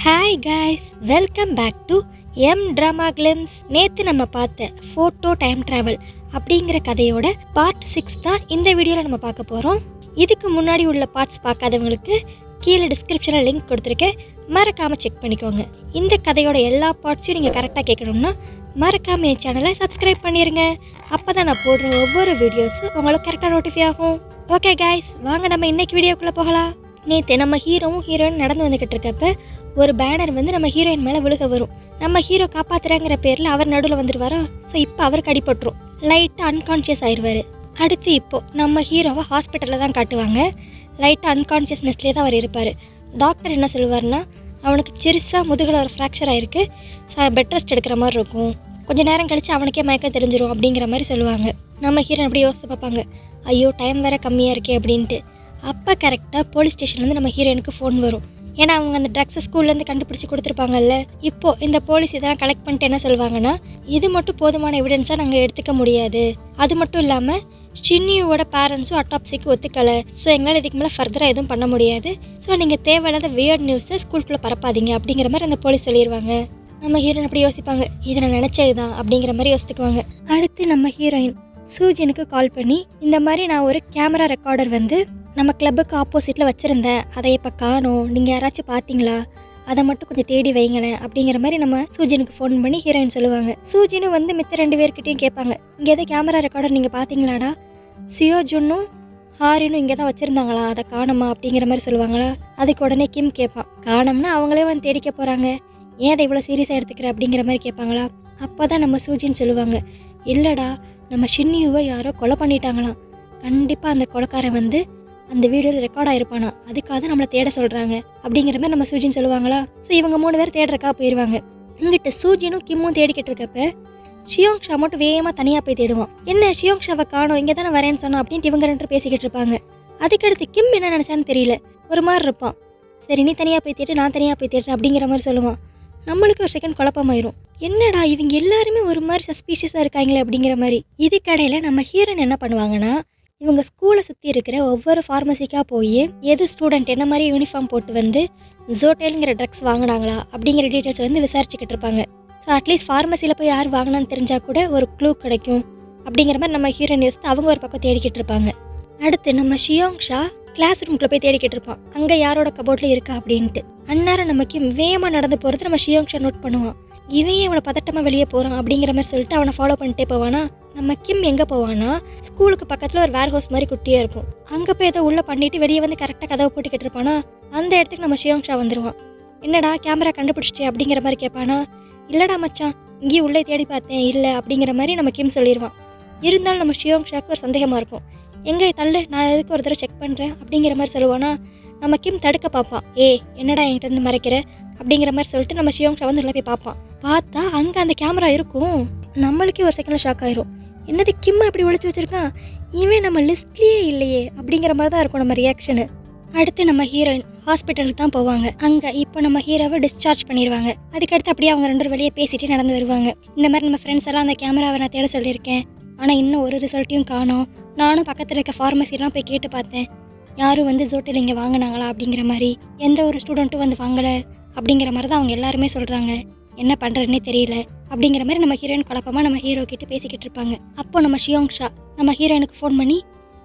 Hi guys, welcome back to M drama glimpse. நேற்று நம்ம பார்த்த ஃபோட்டோ டைம் ட்ராவல் அப்படிங்கிற கதையோட பார்ட் 6 தான் இந்த வீடியோவில் நம்ம பார்க்க போகிறோம். இதுக்கு முன்னாடி உள்ள பார்ட்ஸ் பார்க்காதவங்களுக்கு கீழே டிஸ்கிரிப்ஷனில் லிங்க் கொடுத்துருக்கேன், மறக்காமல் செக் பண்ணிக்கோங்க. இந்த கதையோட எல்லா பார்ட்ஸையும் நீங்கள் கரெக்டாக கேட்கணும்னா மறக்காமல் என் சேனலை சப்ஸ்கிரைப் பண்ணிடுங்க. அப்போ தான் நான் போடுற ஒவ்வொரு வீடியோஸும் உங்களுக்கு கரெக்டாக நோட்டிஃபை ஆகும். ஓகே காய்ஸ், வாங்க நம்ம இன்னைக்கு வீடியோக்குள்ளே போகலாம். நேற்று நம்ம ஹீரோவும் ஹீரோயின் நடந்து வந்துக்கிட்டு இருக்கப்ப ஒரு பேனர் வந்து நம்ம ஹீரோயின் மேலே விழுக வரும். நம்ம ஹீரோ காப்பாத்துறாங்கிற பேரில் அவர் நடுவில் வந்துடுவாரோ. ஸோ இப்போ அவருக்கு அடிபட்டுரும், லைட்டாக அன்கான்ஷியஸ் ஆயிடுவார். அடுத்து இப்போது நம்ம ஹீரோவை ஹாஸ்பிட்டலில் தான் காட்டுவாங்க. லைட்டாக அன்கான்ஷியஸ்னஸ்லேயே தான் அவர் இருப்பார். டாக்டர் என்ன சொல்லுவார்னா, அவனுக்கு சிறுசாக முதுகில் ஒரு ஃப்ராக்சர் ஆகிருக்கு, பெட் ரெஸ்ட் எடுக்கிற மாதிரி இருக்கும், கொஞ்சம் நேரம் கழித்து அவனுக்கே மயக்கம் தெரிஞ்சிடும் அப்படிங்கிற மாதிரி சொல்லுவாங்க. நம்ம ஹீரோ அப்படி யோசித்து பார்ப்பாங்க, ஐயோ டைம் வேறு கம்மியாக இருக்கே அப்படின்ட்டு. அப்போ கரெக்டாக போலீஸ் ஸ்டேஷன்லேருந்து நம்ம ஹீரோயினுக்கு ஃபோன் வரும். ஏன்னா அவங்க அந்த ட்ரக்ஸை ஸ்கூல்லேருந்து கண்டுபிடிச்சி கொடுத்துருப்பாங்கல்ல. இப்போது இந்த போலீஸ் இதெல்லாம் கலெக்ட் பண்ணிட்டு என்ன சொல்லுவாங்கன்னா, இது மட்டும் போதுமான எவிடன்ஸாக நாங்கள் எடுத்துக்க முடியாது, அது மட்டும் இல்லாமல் ஷின்னியோட பேரண்ட்ஸும் அட்டாப்சிக்கு ஒத்துக்கலை, ஸோ எங்களால் இதுக்கு மேலே ஃபர்தராக எதுவும் பண்ண முடியாது, ஸோ நீங்கள் தேவையில்லாத வியர்ட் நியூஸை ஸ்கூலுக்குள்ளே பரப்பாதீங்க அப்படிங்கிற மாதிரி அந்த போலீஸ் சொல்லிடுவாங்க. நம்ம ஹீரோயின் அப்படி யோசிப்பாங்க, இதை நான் நினச்சது தான் அப்படிங்கிற மாதிரி யோசித்துக்குவாங்க. அடுத்து நம்ம ஹீரோயின் சூஜினுக்கு கால் பண்ணி, இந்த மாதிரி நான் ஒரு கேமரா ரெக்கார்டர் வந்து நம்ம கிளப்புக்கு ஆப்போசிட்டில் வச்சுருந்தேன், அதை இப்போ காணோம், நீங்கள் யாராச்சும் பார்த்தீங்களா, அதை மட்டும் கொஞ்சம் தேடி வைங்களேன் அப்படிங்கிற மாதிரி நம்ம சூஜினுக்கு ஃபோன் பண்ணி ஹீரோயின் சொல்லுவாங்க. சூஜினும் வந்து மித்த 2 பேர்கிட்டையும் கேட்பாங்க, இங்கே எதாவது கேமரா ரெக்கார்டர் நீங்கள் பார்த்தீங்களாடா, சியோஜுன்னும் ஹாரினும் இங்கே தான் வச்சுருந்தாங்களா, அதை காணுமா அப்படிங்கிற மாதிரி சொல்லுவாங்களா. அதுக்கு உடனே கிம் கேட்பான், காணோம்னா அவங்களே வந்து தேடிக்க போகிறாங்க, ஏன் அதை இவ்வளோ சீரியஸாக எடுத்துக்கிற அப்படிங்கிற மாதிரி கேட்பாங்களா. அப்போ தான் நம்ம சூஜின்னு சொல்லுவாங்க, இல்லைடா நம்ம ஷின்னியுவை யாரோ கொலை பண்ணிட்டாங்களாம், கண்டிப்பாக அந்த கொலைக்காரன் வந்து அந்த வீடியோவில் ரெக்கார்ட் ஆகிருப்பானா, அதுக்காக தான் நம்மளை தேட சொல்கிறாங்க அப்படிங்கிற மாதிரி நம்ம சூஜின்னு சொல்லுவாங்களா. ஸோ இவங்க 3 பேர் தேடுறக்கா போயிடுவாங்க. இங்கிட்ட சூஜினும் கிம்மும் தேடிக்கிட்டு இருக்கப்ப ஷியோங் ஷா மட்டும் வேகமாக தனியாக போய் தேடுவான். என்ன ஷியோங் ஷாவை காணோம், இங்கே தானே வரேன்னு சொன்னோம் அப்படின்ட்டு இவங்க 2 பேசிக்கிட்டு இருப்பாங்க. அதுக்கடுத்து கிம் என்ன நினச்சான்னு தெரியல, ஒரு மாதிரி இருப்பான். சரி நீ தனியாக போய் தேடு, நான் தனியாக போய் தேடுறேன் அப்படிங்கிற மாதிரி சொல்லுவான். நம்மளுக்கு ஒரு செகண்ட் குழப்பமாயிரும், என்னடா இவங்க எல்லாருமே ஒரு மாதிரி சஸ்பீஷியஸாக இருக்காங்களே அப்படிங்கிற மாதிரி. இதுக்கடையில் நம்ம ஹீரோயின் என்ன பண்ணுவாங்கன்னா, இவங்க ஸ்கூலை சுற்றி இருக்கிற ஒவ்வொரு ஃபார்மசிக்காக போய் எது ஸ்டூடெண்ட் என்ன மாதிரி யூனிஃபார்ம் போட்டு வந்து ஜோட்டேலுங்கிற ட்ரக்ஸ் வாங்கினாங்களா அப்படிங்கிற டீட்டெயில்ஸ் வந்து விசாரிச்சுக்கிட்டு இருப்பாங்க. ஸோ அட்லீஸ்ட் ஃபார்மசியில் போய் யார் வாங்கினான்னு தெரிஞ்சால் கூட ஒரு க்ளூ கிடைக்கும் அப்படிங்கிற மாதிரி நம்ம ஹீரோயின் யோசித்து அவங்க ஒரு பக்கம் தேடிக்கிட்டு இருப்பாங்க. அடுத்து நம்ம ஷியோங் ஷா கிளாஸ் ரூம்குள்ளே போய் தேடிக்கிட்டு இருப்பான், அங்கே யாரோட கபோர்டில் இருக்கா அப்படின்ட்டு. அந்நேரம் நமக்கு வேகமாக நடந்து போகிறது நம்ம ஷியோங் ஷா நோட் பண்ணுவான். இவன் அவனை பதட்டமாக வெளியே போகிறான் அப்படிங்கிற மாதிரி சொல்லிட்டு அவனை ஃபாலோ பண்ணிட்டே போவானா. நம்ம கிம் எங்கே போவானா, ஸ்கூலுக்கு பக்கத்தில் ஒரு வேர் ஹவுஸ் மாதிரி குட்டியாக இருக்கும், அங்கே போய் ஏதோ உள்ளே பண்ணிட்டு வெளியே வந்து கரெக்டாக கதவை போட்டுக்கிட்டு இருப்பானா. அந்த இடத்துக்கு நம்ம ஷியோங் ஷா வந்துடுவான். என்னடா கேமரா கண்டுபிடிச்சிட்டே அப்படிங்கிற மாதிரி கேட்பானா. இல்லைடா மச்சான், இங்கேயும் உள்ளே தேடி பார்த்தேன், இல்லை அப்படிங்கிற மாதிரி நம்ம கிம் சொல்லிடுவான். இருந்தாலும் நம்ம ஷியோங் ஷாக்கு ஒரு சந்தேகமாக இருக்கும், எங்கே தள்ளு, நான் எதுக்கு ஒரு தடவை செக் பண்ணுறேன் அப்படிங்கிற மாதிரி சொல்லுவானா. நம்ம கிம் தடுக்க பார்ப்பான், என்னடா என்கிட்ட இருந்து மறைக்கிற அப்படிங்கிற மாதிரி சொல்லிட்டு நம்ம ஷியோங் ஷா வந்து உள்ள போய் பார்ப்பான். பார்த்தா அங்கே அந்த கேமரா இருக்கும். நம்மளுக்கே ஒரு செகண்டில் ஷாக் ஆயிரும், என்னது கிம்மா இப்படி ஒழிச்சு வச்சிருக்கான், இவன் நம்ம லிஸ்ட்லேயே இல்லையே அப்படிங்கிற மாதிரி தான் இருக்கும் நம்ம ரியாக்ஷனு. அடுத்து நம்ம ஹீரோயின் ஹாஸ்பிட்டலுக்கு தான் போவாங்க. அங்கே இப்போ நம்ம ஹீரோவை டிஸ்சார்ஜ் பண்ணிடுவாங்க. அதுக்கடுத்து அப்படியே அவங்க 2 வெளியே பேசிட்டு நடந்து வருவாங்க. இந்த மாதிரி நம்ம ஃப்ரெண்ட்ஸ் எல்லாம் அந்த கேமராவை நான் தேட சொல்லியிருக்கேன், ஆனால் இன்னும் ஒரு ரிசல்ட்டையும் காணோம், நானும் பக்கத்தில் இருக்க ஃபார்மசிலாம் போய் கேட்டு பார்த்தேன், யாரும் வந்து ஜோட்டில் இங்கே வாங்கினாங்களா அப்படிங்கிற மாதிரி எந்த ஒரு ஸ்டூடெண்ட்டும் வந்து வாங்கலை அப்படிங்கிற மாதிரி தான் அவங்க எல்லாருமே சொல்கிறாங்க, என்ன பண்ணுறதுனே தெரியல அப்படிங்கிற மாதிரி நம்ம ஹீரோயின் குழப்பமாக நம்ம ஹீரோ கிட்ட பேசிக்கிட்டு இருப்பாங்க. அப்போ நம்ம ஷியோங் ஷா நம்ம ஹீரோயினுக்கு ஃபோன் பண்ணி,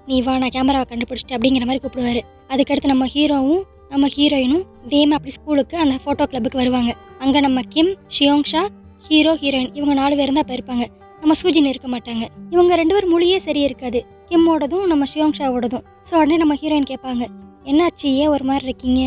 நீ வா நான் கேமராவை கண்டுபிடிச்சிட்டு அப்படிங்கிற மாதிரி கூப்பிடுவார். அதுக்கடுத்து நம்ம ஹீரோவும் நம்ம ஹீரோயினும் வேமா அப்படி ஸ்கூலுக்கு அந்த ஃபோட்டோ கிளப்புக்கு வருவாங்க. அங்கே நம்ம கிம், ஷியோங் ஷா, ஹீரோ, ஹீரோயின் இவங்க 4 பேரும் தான் இப்போ இருப்பாங்க. நம்ம சூஜின் இருக்க மாட்டாங்க. இவங்க 2 பேர் மொழியே சரி இருக்காது, கிம்மோடதும் நம்ம ஷியோங் ஷாவோடதும். ஸோ உடனே நம்ம ஹீரோயின் கேட்பாங்க, என்னாச்சு ஏன் ஒரு மாதிரி இருக்கீங்க,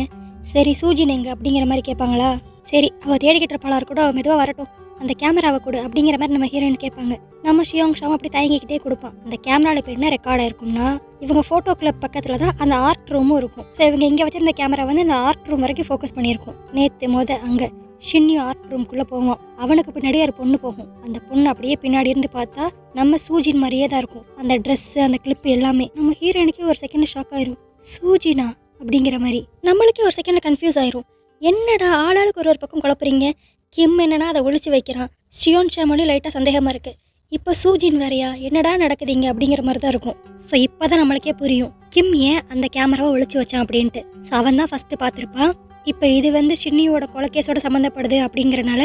சரி சூஜின் எங்க அப்படிங்கிற மாதிரி கேட்பாங்களா. சரி அவள் தேடிக்கிட்டு இருப்பாளா இருக்கட்டும், அவள் மெதுவாக வரட்டும், அந்த கேமராவை கொடு அப்படிங்கிற மாதிரி நம்ம ஹீரோயின் கேட்பாங்க. நம்ம ஷியோங் ஷாவும் அப்படி தயங்கிக்கிட்டே கொடுப்பான். அந்த கேமராவில் இப்போ என்ன ரெக்கார்டாக இருக்கும்னா, இவங்க ஃபோட்டோ கிளப் பக்கத்தில் தான் அந்த ஆர்ட் ரூமும் இருக்கும். ஸோ இவங்க இங்கே வச்சிருந்த கேமரா வந்து அந்த ஆர்ட் ரூம் வரைக்கும் ஃபோக்கஸ் பண்ணியிருக்கும். நேற்று அங்கே ஷின்னியோ ஆர்ட் ரூம்குள்ளே போவோம், அவனுக்கு பின்னாடி ஒரு பொண்ணு போகும். அந்த பொண்ணு அப்படியே பின்னாடி இருந்து பார்த்தா நம்ம சூஜின் மாதிரியே தான் இருக்கும், அந்த ட்ரெஸ்ஸு அந்த கிளிப்பு எல்லாமே. நம்ம ஹீரோயினுக்கே ஒரு செகண்ட் ஷாக் ஆயிரும், சூஜினா அப்படிங்கிற மாதிரி. நம்மளுக்கே ஒரு செகண்ட் கன்ஃபியூஸ் ஆயிரும், என்னடா ஆளாளுக்கு ஒரு பக்கம் குழப்புறீங்க, கிம் என்னன்னா அதை ஒழிச்சு வைக்கிறான், ஷியோன் ஷாமோலையும் லைட்டாக சந்தேகமாக இருக்குது, இப்போ சூஜின் வேறையா, என்னடா நடக்குதுங்க அப்படிங்கிற மாதிரி தான் இருக்கும். ஸோ இப்போ தான் நம்மளுக்கே புரியும் கிம் ஏன் அந்த கேமராவை ஒழிச்சு வச்சான் அப்படின்ட்டு. ஸோ அவன் தான் ஃபஸ்ட்டு பார்த்துருப்பான். இப்போ இது வந்து ஷின்னியோட கொலைக்கேஸோட சம்மந்தப்படுது அப்படிங்கிறனால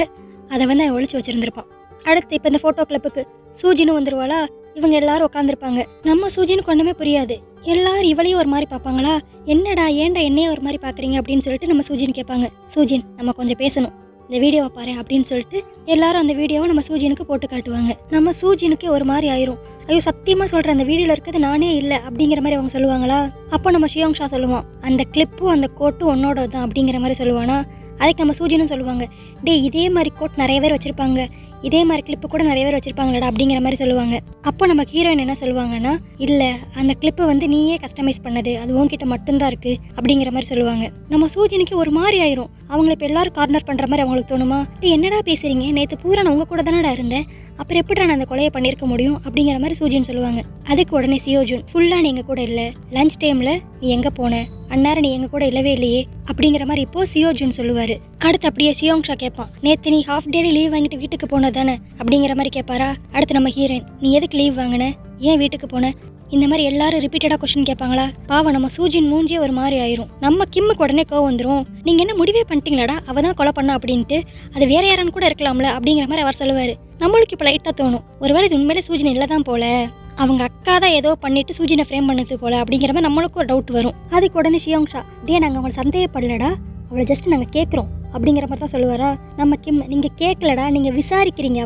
அதை வந்து அவன் ஒழிச்சு வச்சிருந்திருப்பான். அடுத்து இப்போ இந்த ஃபோட்டோ கிளப்புக்கு சூஜினும் வந்துருவாளா. இவங்க எல்லாரும் உட்காந்துருப்பாங்க. நம்ம சூஜினுக்கு ஒன்றுமே புரியாது. எல்லாரும் இவளையும் ஒரு மாதிரி பார்ப்பாங்களா, என்னடா ஏன்டா என்னையே ஒரு மாதிரி பார்க்குறீங்க அப்படின்னு சொல்லிட்டு நம்ம சூஜின் கேட்பாங்க. சூஜின் நம்ம கொஞ்சம் பேசணும், இந்த வீடியோவை பாரு அப்படின்னு சொல்லிட்டு எல்லாரும் அந்த வீடியோவை நம்ம சூஜினுக்கு போட்டு காட்டுவாங்க. நம்ம சூஜினுக்கே ஒரு மாதிரி ஆயிரும். ஐயோ சத்தியமாக சொல்கிறேன், அந்த வீடியோவில் இருக்கிறது நானே இல்லை அப்படிங்கிற மாதிரி அவங்க சொல்லுவாங்களா. அப்போ நம்ம ஷியோங் ஷா சொல்லுவான், அந்த கிளிப்பும் அந்த கோட்டும் உன்னோட தான் அப்படிங்கிற மாதிரி சொல்லுவானா. அதுக்கு நம்ம சூஜினும் சொல்லுவாங்க, டே இதே மாதிரி கோட் நிறைய பேர் வச்சுருப்பாங்க, இதே மாதிரி கிளிப்பு கூட நிறைய பேர் வச்சுருப்பாங்களடா அப்படிங்கிற மாதிரி சொல்லுவாங்க. அப்போ நம்ம ஹீரோயின் என்ன சொல்லுவாங்கன்னா, இல்லை அந்த கிளிப்பை வந்து நீயே கஸ்டமைஸ் பண்ணது, அது உன்கிட்ட மட்டும்தான் இருக்குது அப்படிங்கிற மாதிரி சொல்லுவாங்க. நம்ம சூஜினுக்கு ஒரு மாதிரி ஆயிரும். அவங்கள இப்போ எல்லாரும் கார்னர் பண்ணுற மாதிரி அவங்களுக்கு தோணுமா. டே என்னடா பேசுகிறீங்க, நேற்று பூரா நான் உங்கள் கூட தானடா இருந்தேன், அப்புறம் எப்படி நான் அந்த கொலையை பண்ணியிருக்க முடியும் அப்படிங்கிற மாதிரி சூஜின்னு சொல்லுவாங்க. அதுக்கு உடனே சியோஜுன், ஃபுல்லாக நீ எங்கள் கூட இல்லை, லஞ்ச் டைமில் நீ எங்கே போன, அந்நேரம் நீ எங்கள் கூட இல்லவே இல்லையே அப்படிங்கிற மாதிரி இப்போ சியோஜுன் சொல்லுவார். அடுத்து அப்படியே சியோங் ஷா கேட்பான், நேற்று நீ ஹாஃப் டே லீவ் வாங்கிட்டு வீட்டுக்கு போன தானே அப்படிங்கிற மாதிரி கேட்பாரா. அடுத்து நம்ம ஹீரோயின், நீ எதுக்கு லீவ் வாங்கின, ஏன் வீட்டுக்கு போன, இந்த மாதிரி எல்லாரும் ரிப்பீட்டடாக கொஸ்டின் கேட்பாங்களா. பாவம் நம்ம சூஜின் மூஞ்சியே ஒரு மாதிரி ஆயிரும். நம்ம கிம்முக்கு உடனே கோவம் வந்துடும். நீங்கள் என்ன முடிவே பண்ணிட்டீங்களாடா, அவள் தான் கொலை பண்ணா அப்படின்ட்டு, அது வேற யாரான்னு கூட இருக்கலாம்ல அப்படிங்கிற மாதிரி அவர் சொல்லுவார். நம்மளுக்கு இப்போ லைட்டாக தோணும், ஒருவேளை இது உண்மையிலே சூஜின் இல்லை தான் போல, அவங்க அக்கா தான் ஏதோ பண்ணிட்டு சூஜினை ஃப்ரேம் பண்ணது போல அப்படிங்கிற மாதிரி நம்மளுக்கு ஒரு டவுட் வரும். அதுக்கு உடனே ஷியோங் ஷா, டே நாங்கள் அவங்களை சந்தேகப்படலடா, அவளை ஜஸ்ட் நாங்கள் கேட்குறோம் அப்படிங்கிற மாதிரி தான் சொல்லுவாரா. நம்ம கிம், நீங்கள் கேட்கலடா, நீங்கள் விசாரிக்கிறீங்க,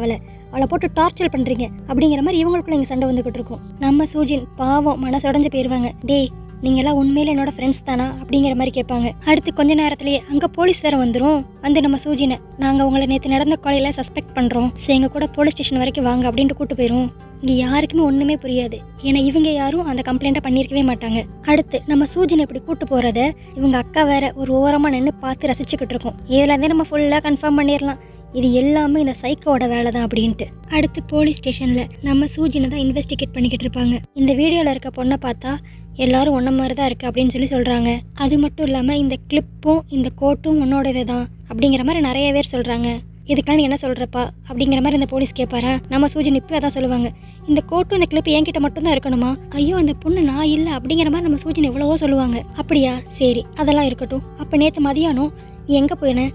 அவளை போட்டு டார்ச்சர் பண்ணுறீங்க அப்படிங்கிற மாதிரி இவங்களுக்குள்ள இங்கே சண்டை வந்துக்கிட்டு இருக்கும். நம்ம சூஜின் பாவம் மனசொடைஞ்சு போயிடுவாங்க. டே நீங்களாம் உண்மையில என்னோட ஃப்ரெண்ட்ஸ் தானா அப்படிங்கிற மாதிரி கேட்பாங்க. அடுத்து கொஞ்ச நேரத்திலேயே அங்கே போலீஸ் வேற வந்துடும். வந்து நம்ம சூஜினை, நாங்கள் உங்களை நேற்று நடந்த கொலையில் சஸ்பெக்ட் பண்ணுறோம், சரி எங்கள் கூட போலீஸ் ஸ்டேஷன் வரைக்கும் வாங்க அப்படின்ட்டு கூட்டு போயிடும். இங்கே யாருக்குமே ஒன்றுமே புரியாது, ஏன்னா இவங்க யாரும் அந்த கம்ப்ளைண்ட்டை பண்ணியிருக்கவே மாட்டாங்க. அடுத்து நம்ம சூஜினை இப்படி கூட்டு போகிறத இவங்க அக்கா வேற ஒரு ஓரமாக நின்று பார்த்து ரசிச்சுக்கிட்டு இருக்கோம். இதுலேருந்தே நம்ம ஃபுல்லாக கன்ஃபார்ம் பண்ணிடலாம், இது எல்லாமே இந்த சைக்கோட வேலை தான் அப்படின்ட்டு. அடுத்து போலீஸ் ஸ்டேஷனில் நம்ம சூஜினை தான் இன்வெஸ்டிகேட் பண்ணிக்கிட்டு இருப்பாங்க. இந்த வீடியோவில் இருக்க பொண்ணை பார்த்தா எல்லாரும் ஒன்றை மாதிரி தான் இருக்குது அப்படின்னு சொல்கிறாங்க. அது மட்டும் இல்லாமல் இந்த கிளிப்பும் இந்த கோட்டும் உன்னோடது தான் அப்படிங்கிற மாதிரி நிறைய பேர் சொல்கிறாங்க. இதுக்கெல்லாம் நீ என்ன சொல்கிறப்பா அப்படிங்கிற மாதிரி இந்த போலீஸ் கேட்பாரா. நம்ம சூஜின் இப்போ அதான் சொல்லுவாங்க, இந்த கோட்டும் இந்த கிளிப்பு என்கிட்ட மட்டும்தான் இருக்கணுமா, ஐயோ அந்த பொண்ணு நான் இல்லை அப்படிங்கிற மாதிரி நம்ம சூஜின் எவ்வளவோ சொல்லுவாங்க. அப்படியா, சரி அதெல்லாம் இருக்கட்டும். அப்போ நேற்று மதியானம் நீ எங்கே போயின,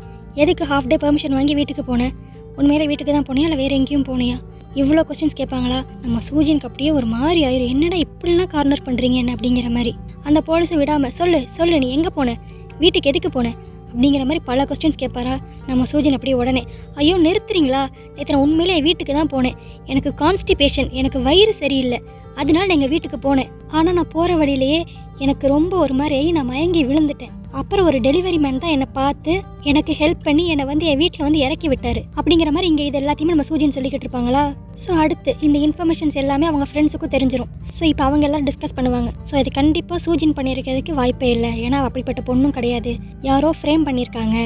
எதுக்கு ஹாஃப் டே பெர்மிஷன் வாங்கி வீட்டுக்கு போனேன், உண்மையிலே வீட்டுக்கு தான் போனியா இல்லை வேறு எங்கேயும் போனியா, இவ்வளோ கொஸ்டின்ஸ் கேட்பாங்களா. நம்ம சூஜினுக்கு அப்படியே ஒரு மாதிரி ஆயிரும், என்னடா இப்படிலாம் கார்னர் பண்ணுறீங்க என்ன அப்படிங்கிற மாதிரி. அந்த போலீஸை விடாமல் சொல்லு நீ எங்கே போன, வீட்டுக்கு எதுக்கு போன அப்படிங்கிற மாதிரி பல கொஸ்டின்ஸ் கேட்பாரா. நம்ம சூஜின் அப்படியே உடனே, ஐயோ நிறுத்துறீங்களா, நேற்று நான் உண்மையிலே வீட்டுக்கு தான் போனேன், எனக்கு கான்ஸ்டிபேஷன், எனக்கு வயிறு சரியில்லை, அதனால நான் எங்கள் வீட்டுக்கு போனேன், ஆனால் நான் போகிற வழியிலேயே எனக்கு ரொம்ப ஒரு மாதிரி நான் மயங்கி விழுந்துட்டேன், அப்புறம் ஒரு டெலிவரி மேன் தான் என்னை பார்த்து எனக்கு ஹெல்ப் பண்ணி என்னை வந்து என் வீட்டில் வந்து இறக்கி விட்டாரு அப்படிங்கிற மாதிரி இங்கே இது எல்லாத்தையுமே நம்ம சூஜின் சொல்லிக்கிட்டு இருப்பாங்களா. ஸோ அடுத்து இந்த இன்ஃபர்மேஷன்ஸ் எல்லாமே அவங்க ஃப்ரெண்ட்ஸுக்கும் தெரிஞ்சிடும். ஸோ இப்போ அவங்க எல்லாரும் டிஸ்கஸ் பண்ணுவாங்க. ஸோ இது கண்டிப்பாக சூஜின் பண்ணியிருக்கிறதுக்கு வாய்ப்பே இல்லை, ஏன்னா அப்படிப்பட்ட பொண்ணும் கிடையாது, யாரோ ஃப்ரேம் பண்ணியிருக்காங்க.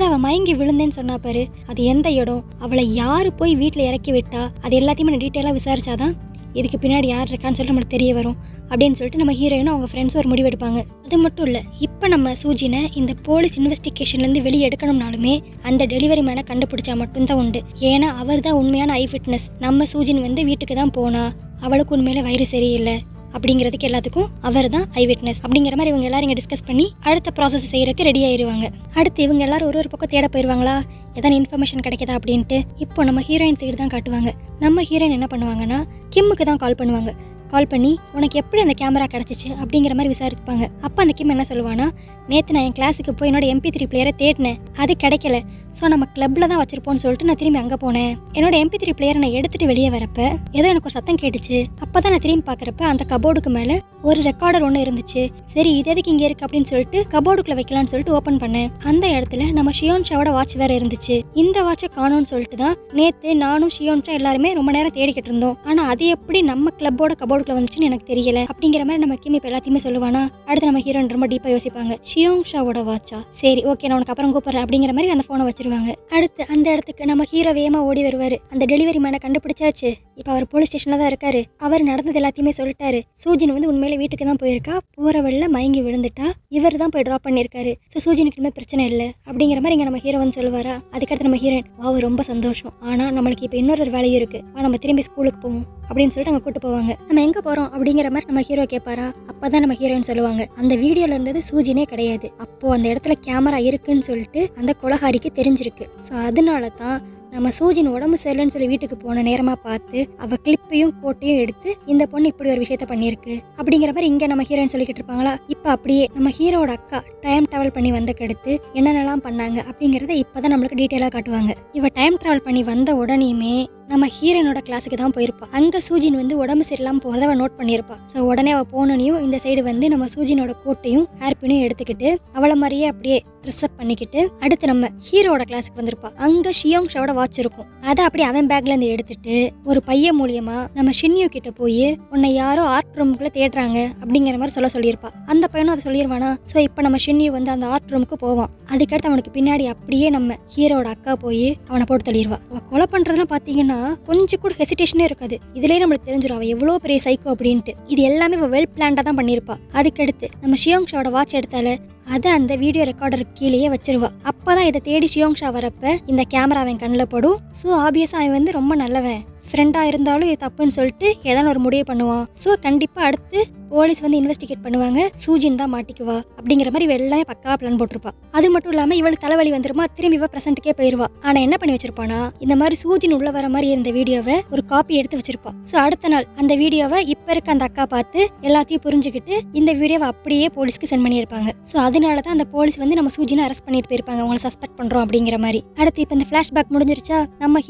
அவள் மயங்கி விழுந்தேன்னு சொன்னா பாரு, அது எந்த இடம், அவளை யார் போய் வீட்டில் இறக்கி விட்டா, அது எல்லாத்தையுமே நான் டீட்டெயிலாக விசாரிச்சாதான் இதுக்கு பின்னாடி யார் இருக்கான்னு சொல்லிட்டு நம்மளுக்கு தெரிய வரும் அப்படின்னு சொல்லிட்டு நம்ம ஹீரோயினும் அவங்க ஃப்ரெண்ட்ஸும் ஒரு முடிவெடுப்பாங்க. அது மட்டும் இல்லை, இப்போ நம்ம சூஜினை இந்த போலீஸ் இன்வெஸ்டிகேஷன்லேருந்து வெளியே எடுக்கணும்னாலுமே அந்த டெலிவரி மேனை கண்டுபிடிச்சா மட்டும்தான் உண்டு. ஏன்னா அவர் தான் உண்மையான ஐ விட்னஸ். நம்ம சூஜின் வந்து வீட்டுக்கு தான் போனா, அவளுக்கு உண்மையில வயிறு சரியில்லை அப்படிங்கிறதுக்கு எல்லாத்துக்கும் அவர் தான் ஐ விட்னஸ் அப்படிங்கிற மாதிரி இவங்க எல்லாரும் இங்கே டிஸ்கஸ் பண்ணி அடுத்த ப்ராசஸ் செய்யறதுக்கு ரெடி ஆயிடுவாங்க. அடுத்து இவங்க எல்லாரும் ஒரு பக்கம் தேட போயிடுவாங்களா, ஏதாவது இன்ஃபர்மேஷன் கிடைக்குதா அப்படின்ட்டு. இப்போ நம்ம ஹீரோயின் சைடு தான் காட்டுவாங்க. நம்ம ஹீரோயின் என்ன பண்ணுவாங்கன்னா கிம்முக்கு தான் கால் பண்ணுவாங்க. கால் பண்ணி உனக்கு எப்படி அந்த கேமரா கிடச்சிச்சு அப்படிங்கிற மாதிரி விசாரிப்பாங்க. அப்போ அந்த கிம் என்ன சொல்லுவானா, நேற்று நான் என் கிளாஸுக்கு போய் என்னோட MP3 பிளேயரை தேடினேன், அது கிடைக்கல, ஸோ நம்ம கிளப்பில் தான் வச்சிருப்போம்னு சொல்லிட்டு நான் திரும்பி அங்கே போனேன். என்னோட MP3 பிளேயரை நான் எடுத்துகிட்டு வெளியே வரப்ப ஏதோ எனக்கு ஒரு சத்தம் கேட்டுச்சு. அப்போ தான் நான் திரும்பி பார்க்குறப்ப அந்த கபோர்டுக்கு மேலே ஒரு ரெக்கார்டர் ஒன்று இருந்துச்சு. சரி இது எதுக்கு இங்கே இருக்குது அப்படின்னு சொல்லிட்டு கபோர்டுக்குள்ளே வைக்கலான்னு சொல்லிட்டு ஓப்பன் பண்ணேன். அந்த இடத்துல நம்ம ஷியோன் ஷாவோட வாட்ச் வேறு இருந்துச்சு. இந்த வாட்சை காணோன்னு சொல்லிட்டு தான் நேற்று நானும் ஷியோன் ஷா எல்லாருமே ரொம்ப நேரம் தேடிக்கிட்டு இருந்தோம். ஆனால் அது எப்படி நம்ம கிளப்போட கபோர்டுக்குள்ள வந்துச்சுன்னு எனக்கு தெரியல அப்படிங்கிற மாதிரி நம்ம கிம் இப்போ எல்லாத்தையுமே சொல்லுவானா. அடுத்து நம்ம ஹீரோயின் ரொம்ப டீப்பாக யோசிப்பாங்க. ஷியோங் ஷாவோட வாட்சா, சரி ஓகே நான் உனக்கு அப்புறம் கூப்பிட்றேன் அப்படிங்கிற மாதிரி அந்த ஃபோனை வச்சிருவாங்க. அடுத்து அந்த இடத்துக்கு நம்ம ஹீரோ வேகமாக ஓடி வருவார். அந்த டெலிவரி மேனை கண்டுபிடிச்சாச்சு, இப்போ அவர் போலீஸ் ஸ்டேஷனில் தான் இருக்காரு. அவர் நடந்தது எல்லாத்தையுமே சொல்லிட்டாரு. சூஜின் வந்து உண்மையிலே வீட்டுக்கு தான் போயிருக்கா, போகிற வழியில் மயங்கி விழுந்துட்டா, இவர் தான் போய் ட்ராப் பண்ணியிருக்காரு. ஸோ சூஜினுக்கு இனிமேல் பிரச்சனை இல்லை அப்படிங்கிற மாதிரி இங்கே நம்ம ஹீரோ வந்து சொல்லுவாரா. அதுக்கடுத்து நம்ம ஹீரோயின், ரொம்ப சந்தோஷம், ஆனால் நம்மளுக்கு இப்போ இன்னொரு வேலையும் இருக்குது, நம்ம திரும்பி ஸ்கூலுக்கு போவோம் அப்படின்னு சொல்லிட்டு அங்கே கூட்டு போவாங்க. நம்ம எங்கே போகிறோம் அப்படிங்கிற மாதிரி நம்ம ஹீரோ கேட்பாரா. அப்போ தான் நம்ம ஹீரோயின் சொல்லுவாங்க, அந்த வீடியோவில் இருந்தது சூஜினே கிடையாது, கிடையாது. அப்போது அந்த இடத்துல கேமரா இருக்குன்னு சொல்லிட்டு அந்த கொலகாரிக்கு தெரிஞ்சிருக்கு. ஸோ அதனால தான் நம்ம சூஜின் உடம்பு சரியில்லைன்னு சொல்லி வீட்டுக்கு போன நேரமாக பார்த்து அவள் கிளிப்பையும் கோட்டையும் எடுத்து இந்த பொண்ணு இப்படி ஒரு விஷயத்த பண்ணியிருக்கு அப்படிங்கிற மாதிரி இங்கே நம்ம ஹீரோன்னு சொல்லிக்கிட்டு இருப்பாங்களா. இப்போ அப்படியே நம்ம ஹீரோட அக்கா டைம் ட்ராவல் பண்ணி வந்தக்கடுத்து என்னென்னலாம் பண்ணாங்க அப்படிங்கிறத இப்போ தான் நம்மளுக்கு டீட்டெயிலாக காட்டுவாங்க. இவள் டைம் ட்ராவல் பண்ணி வந்த உடனேயுமே நம்ம ஹீரோனோட கிளாஸுக்கு தான் போயிருப்பா. அங்கே சூஜின் வந்து உடம்பு சரியில்லாமல் போகிறத அவள் நோட் பண்ணியிருப்பா. ஸோ உடனே அவள் போனோனையும் இந்த சைடு வந்து நம்ம சூஜினோட கோட்டையும் ஹேர்பினையும் எடுத்துக்கிட்டு அவளை மாதிரியே அப்படியே ட்ரெஸ் அப் பண்ணிக்கிட்டு அடுத்து நம்ம ஹீரோட கிளாஸுக்கு வந்திருப்பா. அங்கே ஷியோங் ஷாவோட வாட்ச் இருக்கும். அதை அப்படியே அவன் பேக்ல இருந்து எடுத்துட்டு ஒரு பையன் மூலியமா நம்ம ஷின்யூ கிட்ட போய் உன்னை யாரோ ஆர்ட் ரூமுக்குள்ள தேடுறாங்க அப்படிங்கிற மாதிரி சொல்லியிருப்பா. அந்த பையனும் அதை சொல்லிடுவானா. ஸோ இப்போ நம்ம ஷின்யூ வந்து அந்த ஆர்ட் ரூமுக்கு போவான். அதுக்கடுத்து அவனுக்கு பின்னாடி அப்படியே நம்ம ஹீரோட அக்கா போய் அவனை போட்டு தள்ளிடுவா. அவள் கொலை பண்றதுலாம் பார்த்தீங்கன்னா கொஞ்சம் கூட ஹெசிடேஷனே இருக்காது. இதுலயே நம்மளுக்கு தெரிஞ்சிடும் அவள் எவ்வளோ பெரிய சைக்கோ அப்படின்ட்டு. இது எல்லாமே வெல் பிளான்டா தான் பண்ணியிருப்பா. அதுக்கடுத்து நம்ம ஷியோங் ஷாவோட வாட்ச் எடுத்தால அதை அந்த வீடியோ ரெக்கார்டருக்கு கீழேயே வச்சிருவா. அப்பதான் இதை தேடி ஷியோங் ஷா வரப்ப இந்த கேமரா அவன் கண்ணில் படும். ஸோ ஆப்வியஸா அவன் வந்து ரொம்ப நல்லவன், ஃப்ரெண்டாக இருந்தாலும் இது தப்புன்னு சொல்லிட்டு ஏதாவது ஒரு முடிவு பண்ணுவான். ஸோ கண்டிப்பாக அடுத்து போலீஸ் வந்து இன்வெஸ்டிகேட் பண்ணுவாங்க, சூஜின் தான் மாட்டிக்குவா அப்படிங்கிற மாதிரி எல்லாமே பக்கா பிளான் போட்டிருப்பா. அது மட்டும் இல்லாமல் இவளுக்கு தலைவலி வந்துருமா, திரும்பி இவ ப்ரெசென்ட்டுக்கே போயிடுவா. ஆனால் என்ன பண்ணி வச்சிருப்பானா, இந்த மாதிரி சூஜின் உள்ள வர மாதிரி இருந்த வீடியோவை ஒரு காப்பி எடுத்து வச்சிருப்பா. ஸோ அடுத்த நாள் அந்த வீடியோவை இப்போ இருக்க அந்த அக்கா பார்த்து எல்லாத்தையும் புரிஞ்சுக்கிட்டு இந்த வீடியோவை அப்படியே போலீஸ்க்கு சென்ட் பண்ணியிருப்பாங்க. ஸோ அதனால தான் அந்த போலீஸ் வந்து நம்ம சூஜினை அரெஸ்ட் பண்ணிட்டு போயிருப்பாங்க, அவங்களை சஸ்பெக்ட் பண்ணுறோம் அப்படிங்கிற மாதிரி. அடுத்து இப்போ இந்த ஃப்ளாஷ்பேக் முடிஞ்சிருச்சா, நம்ம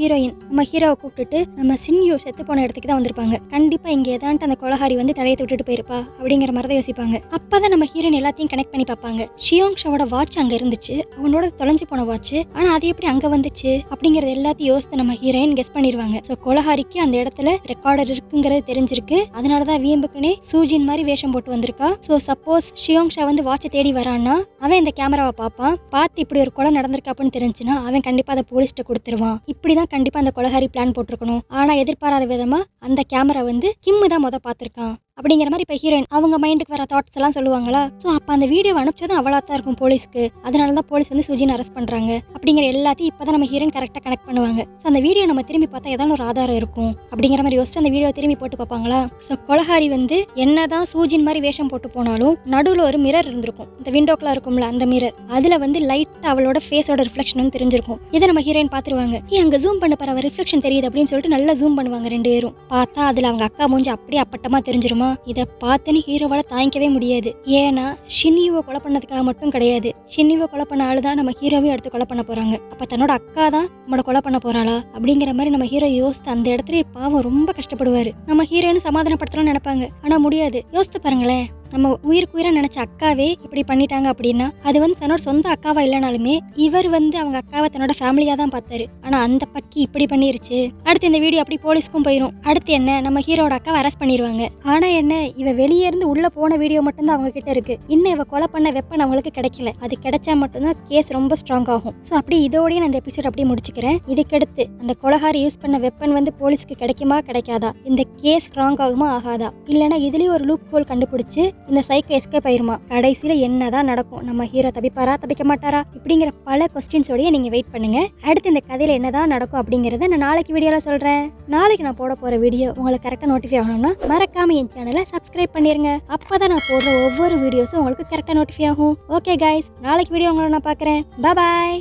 ஹீரோவை கூப்பிட்டுட்டு நம்ம சின்யூ செத்து போன இடத்துக்கு தான் வந்திருப்பாங்க. கண்டிப்பாக இங்கே ஏதான்ட்டு அந்த கொலகாரி வந்து தடையத்தை விட்டுட்டு போயிருப்பா அப்படிங்கிற மாதிரி தான் யோசிப்பாங்க. அப்பதான் நம்ம ஹீரோயின் எல்லாத்தையும் கனெக்ட் பண்ணி பார்ப்பாங்க. ஷியோங் ஷாவோட வாட்ச் அங்க இருந்துச்சு, அவனோட தொலைஞ்சு போன வாட்ச், ஆனா அது எப்படி அங்க வந்துச்சு அப்படிங்கறது எல்லாத்தையும் யோசித்து நம்ம ஹீரோயின் கெஸ் பண்ணிடுவாங்க. ஸோ கொலகாரிக்கு அந்த இடத்துல ரெக்கார்டர் இருக்குங்கிறது தெரிஞ்சிருக்கு. அதனாலதான் வீம்புக்குனே சூஜின் மாதிரி வேஷம் போட்டு வந்திருக்கா. ஸோ சப்போஸ் ஷியோங் ஷா வந்து வாட்சை தேடி வரான்னா அவன் இந்த கேமராவை பார்ப்பான், பார்த்து இப்படி ஒரு கொலை நடந்திருக்கு அப்படின்னு தெரிஞ்சுன்னா அவன் கண்டிப்பா அதை போலீஸ்ட்ட கொடுத்துருவான். இப்படிதான் கண்டிப்பா அந்த கொலகாரி பிளான் போட்டிருக்கணும். ஆனா எதிர்பாராத விதமா அந்த கேமரா வந்து கிம்மு தான் பார்த்திருக்கான் அப்படிங்கிற மாதிரி இப்போ ஹீரோயின் அவங்க மைண்டுக்கு வர தாட்ஸ் எல்லாம் சொல்லுவாங்களா. ஸோ அப்போ அந்த வீடியோ அனுப்பிச்சதும் அவளா தான் இருக்கும் போலீஸ்க்கு. அதனால தான் போலீஸ் வந்து சுஜின் அரெஸ்ட் பண்ணுறாங்க அப்படிங்கிற எல்லாத்தையும் இப்போ தான் நம்ம ஹீரோயின் கரெக்டாக கனெக்ட் பண்ணுவாங்க. ஸோ அந்த வீடியோ நம்ம திரும்பி பார்த்தா ஏதாவது ஒரு ஆதாரம் இருக்கும் அப்படிங்கிற மாதிரி யோசிச்சு அந்த வீடியோ திரும்பி போட்டு பார்ப்பாங்களா. ஸோ கொலகாரி வந்து என்னதான் சூஜின் மாதிரி வேஷம் போட்டு போனாலும் நடுவில் ஒரு மிரர் இருந்திருக்கும், இந்த விண்டோக்குலாம் இருக்கும்ல அந்த மிரர், அதில் வந்து லைட்டாக அவளோட ஃபேஸோட ரிஃப்ளெக்ஷன் வந்து தெரிஞ்சிருக்கும். இதை நம்ம ஹீரோயின் பார்த்துருவாங்க. அங்கே ஜூம் பண்ண பாரு ரிஃப்ளெக்ஷன் தெரியுது அப்படின்னு சொல்லிட்டு நல்லா ஜூம் பண்ணுவாங்க ரெண்டு பேரும். பார்த்தா அதில் அவங்க அக்கா மூஞ்சி அப்படியே அப்பட்டமாக தெரிஞ்சிருமா. இதை பார்த்துன்னு ஹீரோவால தாங்கிக்கவே முடியாது. ஏன்னா ஷின்யூவை கொலை பண்ணதுக்காக மட்டும் கிடையாது, ஷின்யூவை கொலை பண்ண ஆளுதான் நம்ம ஹீரோவையும் அடுத்து கொலை பண்ண போறாங்க. அப்ப தன்னோட அக்கா தான் நம்மளோட கொலை பண்ண போறாளா அப்படிங்கிற மாதிரி நம்ம ஹீரோ யோசித்து அந்த இடத்துல பாவம் ரொம்ப கஷ்டப்படுவாரு. நம்ம ஹீரோன்னு சமாதானப்படுத்தலாம்னு நினைப்பாங்க, ஆனா முடியாது. யோசித்து பாருங்களேன், நம்ம உயிருக்கு உயிரை நினைச்ச அக்காவே இப்படி பண்ணிட்டாங்க அப்படின்னா அது வந்து தன்னோட சொந்த அக்காவா இல்லைனாலுமே இவர் வந்து அவங்க அக்காவை தன்னோட ஃபேமிலியா தான் பார்த்தாரு. ஆனா அந்த பக்கி இப்படி பண்ணிருச்சு. அடுத்து இந்த வீடியோ அப்படி போலீஸ்க்கும் போயிடும். அடுத்து என்ன, நம்ம ஹீரோட அக்காவை அரெஸ்ட் பண்ணிடுவாங்க. ஆனா என்ன, இவ வெளியே இருந்து உள்ள போன வீடியோ மட்டும்தான் அவங்க கிட்ட இருக்கு. இன்னும் இவ கொலை பண்ண வெப்பன் அவங்களுக்கு கிடைக்கல. அது கிடைச்சா மட்டும்தான் கேஸ் ரொம்ப ஸ்ட்ராங் ஆகும். ஸோ அப்படி இதோடய நான் இந்த எபிசோட் அப்படியே முடிச்சுக்கிறேன். இதுக்கடுத்து அந்த கொலகாரி யூஸ் பண்ண வெப்பன் வந்து போலீஸ்க்கு கிடைக்குமா கிடைக்காதா, இந்த கேஸ் ஸ்ட்ராங் ஆகுமா ஆகாதா, இல்லைன்னா இதுலயும் ஒரு லூப் ஹோல் கண்டுபிடிச்சு இந்த சைக்கோ எஸ்கேப் ஆயிருமா, கடைசியில என்னதான் நடக்கும், நம்ம ஹீரோ தப்பிப்பாரா தப்பிக்க மாட்டாரா இப்படிங்கிற பல கொஸ்டின்ஸோடய நீங்க வெயிட் பண்ணுங்க. அடுத்து இந்த கதையில என்னதான் நடக்கும் அப்படிங்கறத நான் நாளைக்கு வீடியோல சொல்றேன். நாளைக்கு நான் போட போற வீடியோ உங்களுக்கு கரெக்டா நோட்டிஃபை ஆகணும்னா மறக்காம என் சேனலை சப்ஸ்கிரைப் பண்ணிருங்க. அப்பதான் நான் போடுற ஒவ்வொரு வீடியோஸும் உங்களுக்கு கரெக்டா நோட்டிஃபை ஆகும். ஓகே கைஸ், நாளைக்கு வீடியோ உங்களை நான் பாக்குறேன். பாய்.